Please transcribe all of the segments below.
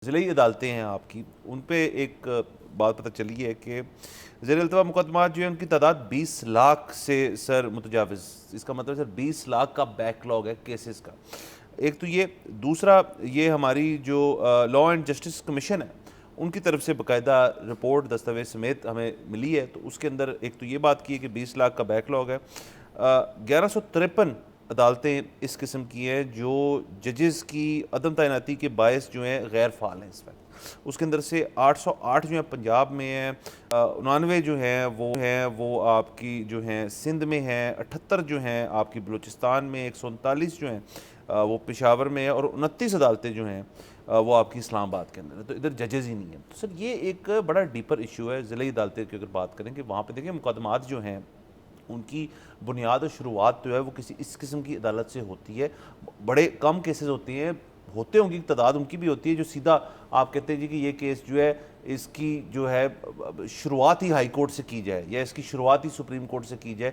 ज़िली अदालतें हैं आपकी, उन पे एक बात पता चली है कि ज़ेर-ए-इल्तवा मुकदमात जो है उनकी तादाद 20 लाख से सर मुतजाविज़। इसका मतलब सर 20 लाख का बैकलॉग है केसेस का। एक तो ये, दूसरा ये हमारी जो लॉ एंड जस्टिस कमीशन है, उनकी तरफ से बाकायदा रिपोर्ट दस्तावेज़ समेत हमें मिली है। तो उसके अंदर एक तो ये बात की है कि 20 लाख का बैकलॉग है। 1153 अदालतें इस किस्म की हैं जो जजेस की अदम तैनाती के बायस जो हैं गैर फ़ाल हैं इस वक्त। उसके अंदर से 808 जो है पंजाब में हैं, 99 जो हैं वो आपकी जो हैं सिंध में हैं, 78 जो हैं आपकी बलूचिस्तान में, 139 जो हैं वो पेशावर में है, और 29 अदालतें जो हैं वो आपकी इस्लामाबाद के अंदर है। तो इधर जजेस ही नहीं हैं। तो सर ये एक बड़ा डीपर इशू है ज़िली अदालतें की। अगर बात करें कि वहाँ पे देखिए मुकदमात जो हैं उनकी बुनियाद और शुरुआत जो है वो किसी इस किस्म की अदालत से होती है। बड़े कम केसेस होती हैं, होते होंगी तादाद उनकी भी होती है जो सीधा आप कहते हैं जी कि ये केस जो है इसकी जो है शुरुआत ही हाई कोर्ट से की जाए या इसकी शुरुआत ही सुप्रीम कोर्ट से की जाए।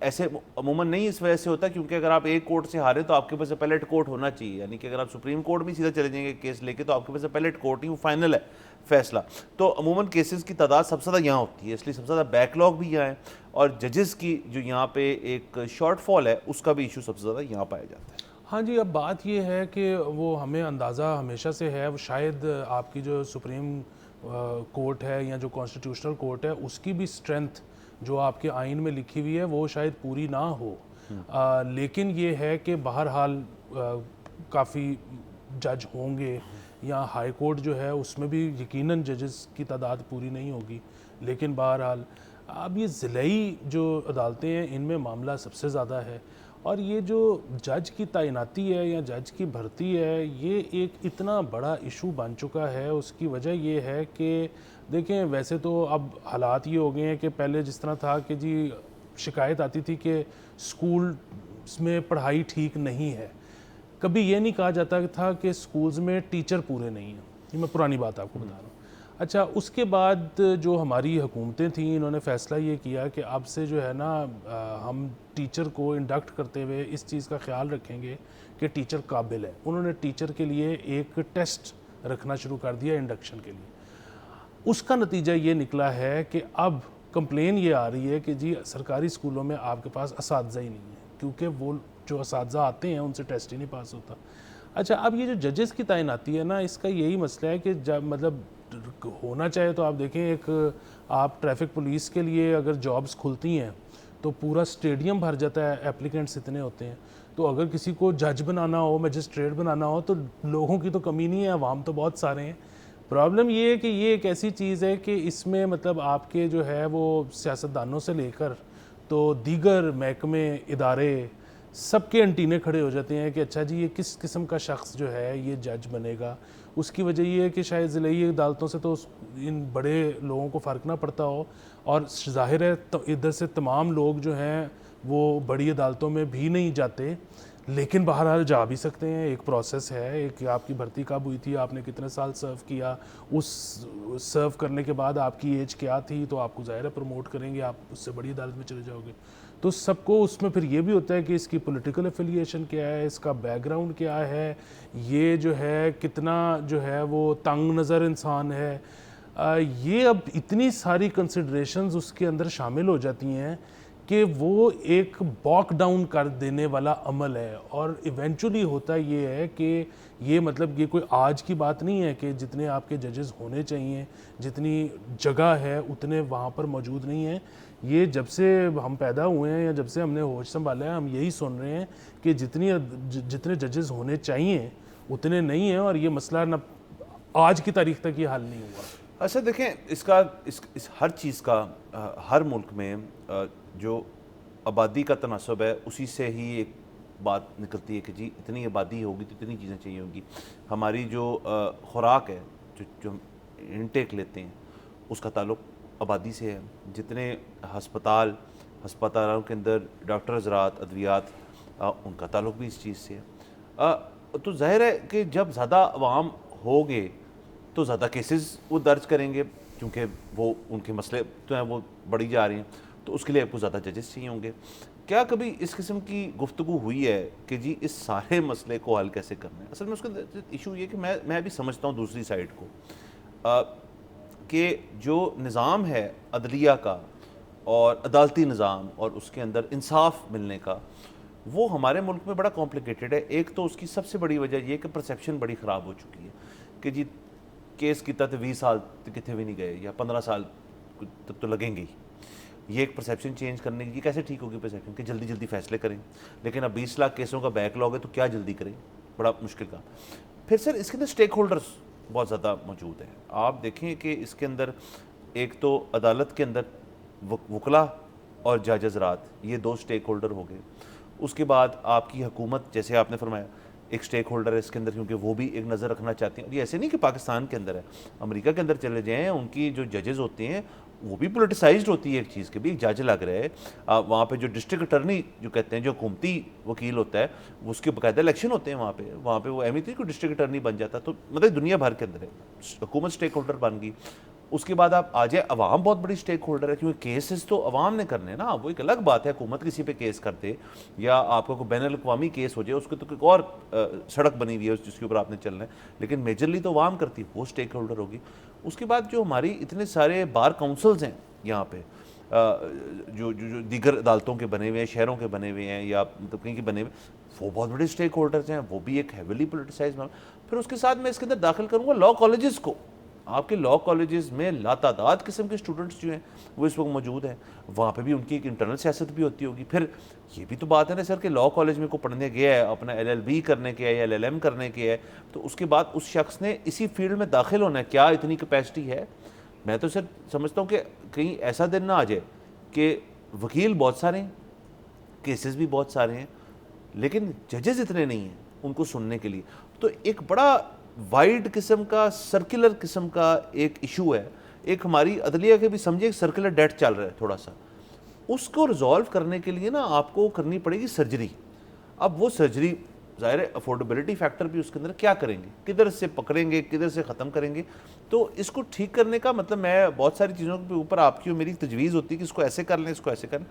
ऐसे अमूमन नहीं इस वजह से होता क्योंकि अगर आप एक कोर्ट से हारे तो आपके पास अपेलेट कोर्ट होना चाहिए, यानी कि अगर आप सुप्रीम कोर्ट में सीधा चले जाएंगे केस लेके तो आपके पास अपेलेट कोर्ट ही वो फाइनल है फैसला। तो अमूमन केसेस की तादाद सबसे ज़्यादा यहाँ होती है, इसलिए सबसे ज़्यादा बैकलॉग भी यहाँ है, और जजेस की जो यहाँ पे एक शॉर्टफॉल है उसका भी इशू सबसे ज़्यादा यहाँ पाया जाता है। हाँ जी, अब बात ये है कि वो हमें अंदाज़ा हमेशा से है, वो शायद आपकी जो सुप्रीम कोर्ट है या जो कॉन्स्टिट्यूशनल कोर्ट है उसकी भी स्ट्रेंथ जो आपके आइन में लिखी हुई है वो शायद पूरी ना हो। लेकिन ये है कि बहरहाल काफ़ी जज होंगे, या हाई कोर्ट जो है उसमें भी यकीनन जजेस की तादाद पूरी नहीं होगी। लेकिन बहरहाल अब ये ज़िली जो अदालतें हैं इनमें मामला सबसे ज़्यादा है, और ये जो जज की तैनाती है या जज की भर्ती है ये एक इतना बड़ा इशू बन चुका है। उसकी वजह ये है कि देखें, वैसे तो अब हालात ये हो गए हैं कि पहले जिस तरह था कि जी शिकायत आती थी कि स्कूल में पढ़ाई ठीक नहीं है, कभी ये नहीं कहा जाता था कि स्कूल्स में टीचर पूरे नहीं हैं। ये मैं पुरानी बात आपको बता रहा हूँ। अच्छा, उसके बाद जो हमारी हुकूमतें थीं इन्होंने फ़ैसला ये किया कि अब से जो है ना हम टीचर को इंडक्ट करते हुए इस चीज़ का ख्याल रखेंगे कि टीचर काबिल है। उन्होंने टीचर के लिए एक टेस्ट रखना शुरू कर दिया इंडक्शन के लिए। उसका नतीजा ये निकला है कि अब कंप्लेन ये आ रही है कि जी सरकारी स्कूलों में आपके पास असातिज़ा ही नहीं है, क्योंकि वो जो असातिज़ा आते हैं उनसे टेस्ट ही नहीं पास होता। अच्छा, अब ये जो जजेस की तैनाती है ना, इसका यही मसला है कि जब मतलब होना चाहे तो आप देखें, एक आप ट्रैफिक पुलिस के लिए अगर जॉब्स खुलती हैं तो पूरा स्टेडियम भर जाता है, एप्लीकेंट्स इतने होते हैं। तो अगर किसी को जज बनाना हो, मजिस्ट्रेट बनाना हो, तो लोगों की तो कमी नहीं है, अवाम तो बहुत सारे हैं। प्रॉब्लम ये है कि ये एक ऐसी चीज़ है कि इसमें मतलब आपके जो है वो सियासतदानों से लेकर तो दीगर महकमे, इदारे, सबके एंटीने खड़े हो जाते हैं कि अच्छा जी ये किस किस्म का शख्स जो है ये जज बनेगा। उसकी वजह ये है कि शायद ज़िली अदालतों से तो इन बड़े लोगों को फ़र्क ना पड़ता हो, और ज़ाहिर है तो इधर से तमाम लोग जो हैं वो बड़ी अदालतों में भी नहीं जाते, लेकिन बहरहाल जा भी सकते हैं। एक प्रोसेस है, एक आपकी भर्ती कब हुई थी, आपने कितने साल सर्व किया, उस सर्व करने के बाद आपकी एज क्या थी, तो आपको ज़ाहिर है प्रमोट करेंगे, आप उससे बड़ी अदालत में चले जाओगे। तो सबको उसमें फिर ये भी होता है कि इसकी पॉलिटिकल एफिलिएशन क्या है, इसका बैकग्राउंड क्या है, ये जो है कितना जो है वो तंग नज़र इंसान है। ये अब इतनी सारी कंसिडरेशंस उसके अंदर शामिल हो जाती हैं कि वो एक बॉक डाउन कर देने वाला अमल है। और इवेंचुअली होता ये है कि ये मतलब ये कोई आज की बात नहीं है कि जितने आपके जजेस होने चाहिए, जितनी जगह है उतने वहाँ पर मौजूद नहीं है। ये जब से हम पैदा हुए हैं या जब से हमने होश संभाला है, हम यही सुन रहे हैं कि जितने जजेस होने चाहिए उतने नहीं हैं, और ये मसला न आज की तारीख तक ये हल नहीं हुआ। अच्छा देखें, इसका इस हर चीज़ का हर मुल्क में जो आबादी का तनासब है उसी से ही एक बात निकलती है कि जी इतनी आबादी होगी तो इतनी चीज़ें चाहिए होंगी। हमारी जो खुराक है, जो हम इनटेक लेते हैं, उसका ताल्लुक आबादी से है। जितने हस्पतालों के अंदर डॉक्टर हज़रात, अद्वियात, उनका ताल्लुक भी इस चीज़ से है। तो ज़ाहिर है कि जब ज़्यादा अवाम होंगे तो ज़्यादा केसेस वो दर्ज करेंगे, क्योंकि वो उनके मसले तो हैं वो बढ़ी जा रही हैं, तो उसके लिए आपको ज़्यादा जजेस चाहिए होंगे। क्या कभी इस किस्म की गुफ्तगू हुई है कि जी इस सारे मसले को हल कैसे करना है? असल में उसका इशू ये कि मैं भी समझता हूँ दूसरी साइड को, कि जो निज़ाम है अदलिया का और अदालती निज़ाम और उसके अंदर इंसाफ मिलने का, वो हमारे मुल्क में बड़ा कॉम्प्लिकेटेड है। एक तो उसकी सबसे बड़ी वजह ये कि परसेप्शन बड़ी ख़राब हो चुकी है कि जी केस की तक 20 साल कितने भी नहीं गए या 15 साल तक तो लगेंगे ही। ये एक परसेप्शन चेंज करने की कैसे ठीक होगी परसेप्शन कि जल्दी जल्दी फैसले करें, लेकिन अब 20 लाख केसों का बैकलॉग है तो क्या जल्दी करें, बड़ा मुश्किल का। फिर सर इसके अंदर स्टेक होल्डर्स बहुत ज़्यादा मौजूद हैं। आप देखें कि इसके अंदर एक तो अदालत के अंदर वकला और जज हज़रात, ये दो स्टेक होल्डर हो गए। उसके बाद आपकी हुकूमत, जैसे आपने फरमाया, एक स्टेक होल्डर है इसके अंदर, क्योंकि वो भी एक नज़र रखना चाहती हैं। और ये ऐसे नहीं कि पाकिस्तान के अंदर है, अमेरिका के अंदर चले जाएँ, उनकी जो जजेस होते हैं वो भी पोलिटिसाइज्ड होती है एक चीज़ के भी, एक जज लग रहा है वहाँ पे, जो डिस्ट्रिक्ट अटर्नी जो कहते हैं, जो हुकूमती वकील होता है, उसके बाकायदा इलेक्शन होते हैं वहाँ पे वो अहमियत को डिस्ट्रिक्ट अटर्नी बन जाता है। तो मतलब दुनिया भर के अंदर है, हुकूमत स्टेक होल्डर बन गई। उसके बाद आप आ जाए, अवाम बहुत बड़ी स्टेक होल्डर है, क्योंकि केसेस तो अवाम ने करने ना, वो एक अलग बात है हुकूमत किसी पे केस कर दे या आपका कोई बैन अवी केस हो जाए, उसके तो एक और सड़क बनी हुई है जिसके ऊपर आपने चलना है, लेकिन मेजरली तो अवाम करती है, वो स्टेक होल्डर होगी। उसके बाद जो हमारी इतने सारे बार काउंसिल्स हैं यहाँ पे, जो दीगर अदालतों के बने हुए हैं, शहरों के बने हुए हैं या मतलब कहीं के बने हुए, वो बहुत बड़े स्टेक होल्डर्स हैं, वो भी एक हैविली पोलिटिसाइज। फिर उसके साथ मैं इसके अंदर दाखिल करूँगा लॉ कॉलेजेस को। आपके लॉ कॉलेजेस में लातादाद किस्म के स्टूडेंट्स जो हैं वो इस वक्त मौजूद हैं, वहाँ पे भी उनकी एक इंटरनल सियासत भी होती होगी। फिर ये भी तो बात है ना सर कि लॉ कॉलेज में को पढ़ने गया है, अपना LLB करने के है या LLM करने के है, तो उसके बाद उस शख्स ने इसी फील्ड में दाखिल होना है, क्या इतनी कैपेसिटी है? मैं तो सर समझता हूँ कि कहीं ऐसा दिन ना आ जाए कि वकील बहुत सारे हैं, केसेस भी बहुत सारे हैं, लेकिन जजेस इतने नहीं हैं उनको सुनने के लिए। तो एक बड़ा वाइड किस्म का, सर्कुलर किस्म का एक इशू है, एक हमारी अदलिया के भी समझे एक सर्कुलर डेट चल रहा है थोड़ा सा, उसको रिजॉल्व करने के लिए ना आपको करनी पड़ेगी सर्जरी। अब वो सर्जरी ज़ाहिर है अफोर्डेबिलिटी फैक्टर भी उसके अंदर, क्या करेंगे, किधर से पकड़ेंगे, किधर से ख़त्म करेंगे। तो इसको ठीक करने का मतलब, मैं बहुत सारी चीज़ों के ऊपर आपकी और मेरी तजवीज़ होती है कि इसको ऐसे कर लें, इसको ऐसे कर लें।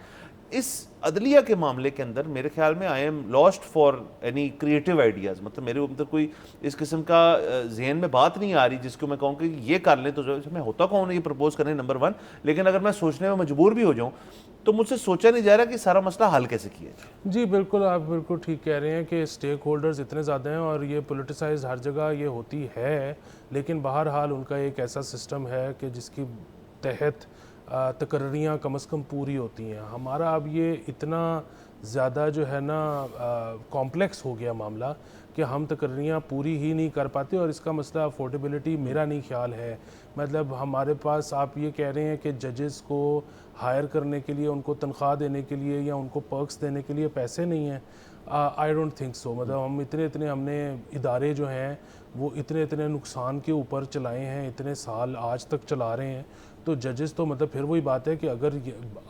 इस अदलिया के मामले के अंदर मेरे ख्याल में I am lost for any creative ideas, मतलब मेरे अंदर कोई इस किस्म का जहन में बात नहीं आ रही जिसको मैं कहूँ कि ये कर लें। तो जो मैं होता कौन है ये प्रपोज करने, नंबर 1, लेकिन अगर मैं सोचने में मजबूर भी हो जाऊँ तो मुझसे सोचा नहीं जा रहा कि सारा मसला हल कैसे किया जाए। जी बिल्कुल, आप बिल्कुल ठीक कह रहे हैं कि स्टेक होल्डर्स इतने ज़्यादा हैं और ये पोलिटिसाइज हर जगह ये होती है, लेकिन बहरहाल उनका एक ऐसा सिस्टम है कि जिसकी तहत तकर्रियाँ कम से कम पूरी होती हैं। हमारा अब ये इतना ज़्यादा जो है ना कॉम्प्लेक्स हो गया मामला कि हम तकर्रियाँ पूरी ही नहीं कर पाते, और इसका मसला अफोर्डेबिलिटी मेरा नहीं ख्याल है। मतलब हमारे पास, आप ये कह रहे हैं कि जजेस को हायर करने के लिए, उनको तनख्वाह देने के लिए या उनको पर्क्स देने के लिए पैसे नहीं हैं। I don't think so. मतलब हम इतने हमने इदारे जो हैं वो इतने नुकसान के ऊपर चलाए हैं, इतने साल आज तक चला रहे हैं, तो जजेस तो मतलब फिर वही बात है कि अगर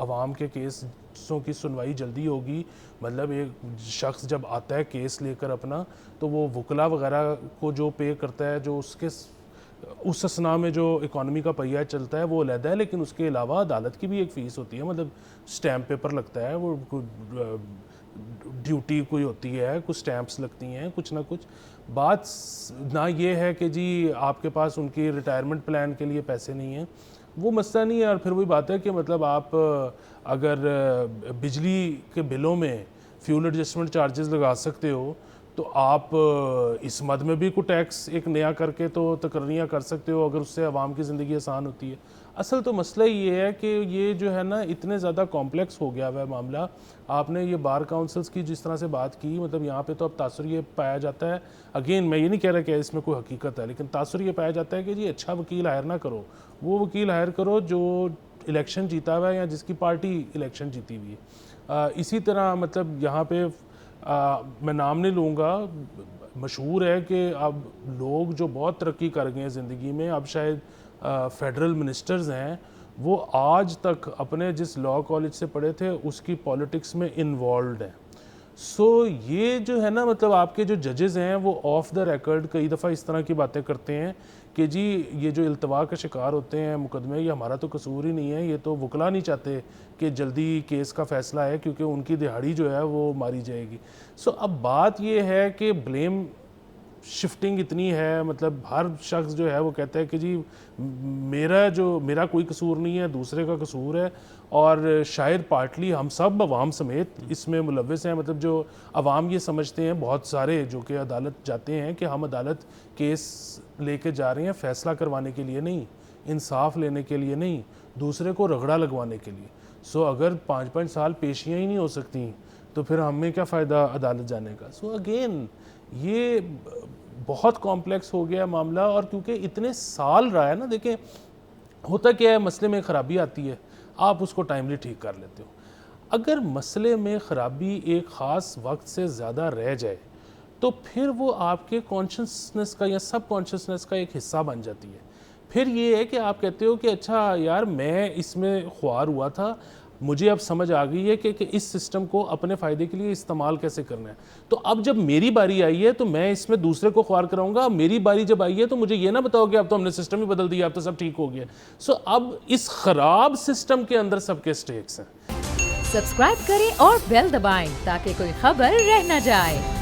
आवाम के केसों की सुनवाई जल्दी होगी, मतलब एक शख्स जब आता है केस लेकर अपना, तो वो वकला वगैरह को जो पे करता है, जो उसके उस असना में जो इकॉनमी का पहिया चलता है वो अलहदा है, लेकिन उसके अलावा अदालत की भी एक फ़ीस होती है, मतलब स्टैम्प पेपर लगता है, वो ड्यूटी कोई होती है, कुछ स्टैम्प्स लगती हैं, कुछ ना कुछ। बात ना ये है कि जी आपके पास उनकी रिटायरमेंट प्लान के लिए पैसे नहीं हैं, वो मसला नहीं है। और फिर वही बात है कि मतलब आप अगर बिजली के बिलों में फ्यूल एडजस्टमेंट चार्जेस लगा सकते हो, तो आप इस मद में भी कोई टैक्स एक नया करके तो तकर्रियाँ कर सकते हो, अगर उससे आवाम की ज़िंदगी आसान होती है। असल तो मसला ये है कि ये जो है ना इतने ज़्यादा कॉम्प्लेक्स हो गया हुआ है मामला। आपने ये बार काउंसिल्स की जिस तरह से बात की, मतलब यहाँ पे तो अब तासुर ये पाया जाता है, अगेन मैं ये नहीं कह रहा कि इसमें कोई हकीकत है, लेकिन तासुर ये पाया जाता है कि जी अच्छा वकील हायर ना करो, वो वकील हायर करो जो इलेक्शन जीता हुआ है या जिसकी पार्टी इलेक्शन जीती हुई है। इसी तरह मतलब यहाँ पे मैं नाम नहीं लूँगा, मशहूर है कि अब लोग जो बहुत तरक्की कर गए हैं ज़िंदगी में, अब शायद फेडरल मिनिस्टर्स हैं, वो आज तक अपने जिस लॉ कॉलेज से पढ़े थे उसकी पॉलिटिक्स में इन्वॉल्व हैं। सो ये जो है ना, मतलब आपके जो जजेस हैं वो ऑफ द रिकॉर्ड कई दफ़ा इस तरह की बातें करते हैं कि जी ये जो इल्तवा का शिकार होते हैं मुकदमे, ये हमारा तो कसूर ही नहीं है, ये तो वकला नहीं चाहते कि जल्दी केस का फ़ैसला है क्योंकि उनकी दिहाड़ी जो है वो मारी जाएगी। सो अब बात ये है कि ब्लेम शिफ्टिंग इतनी है, मतलब हर शख्स जो है वो कहता है कि जी मेरा कोई कसूर नहीं है, दूसरे का कसूर है। और शायद पार्टली हम सब अवाम समेत इसमें मुलव्वस हैं, मतलब जो अवाम ये समझते हैं बहुत सारे जो कि अदालत जाते हैं कि हम अदालत केस लेके जा रहे हैं फ़ैसला करवाने के लिए नहीं, इंसाफ लेने के लिए नहीं, दूसरे को रगड़ा लगवाने के लिए। सो अगर 5-5 साल पेशियाँ ही नहीं हो सकती तो फिर हमें क्या फ़ायदा अदालत जाने का। सो अगेन ये बहुत कॉम्प्लेक्स हो गया मामला, और क्योंकि इतने साल रहा है ना, देखें होता क्या है, मसले में ख़राबी आती है, आप उसको टाइमली ठीक कर लेते हो। अगर मसले में ख़राबी एक ख़ास वक्त से ज़्यादा रह जाए तो फिर वो आपके कॉन्शियसनेस का या सब कॉन्शियसनेस का एक हिस्सा बन जाती है। फिर ये है कि आप कहते हो कि अच्छा यार मैं इसमें ख्वार हुआ था, मुझे अब समझ आ गई है कि इस सिस्टम को अपने फ़ायदे के लिए इस्तेमाल कैसे करना है। तो अब जब मेरी बारी आई है तो मैं इसमें दूसरे को ख्वार कराऊंगा, मेरी बारी जब आई है तो मुझे ये ना बताओ कि अब तो हमने सिस्टम ही बदल दिया, अब तो सब ठीक हो गया। सो अब इस ख़राब सिस्टम के अंदर सबके स्टेक्स हैं। सब्सक्राइब करें और बेल दबाएं ताकि कोई खबर रह न जाए।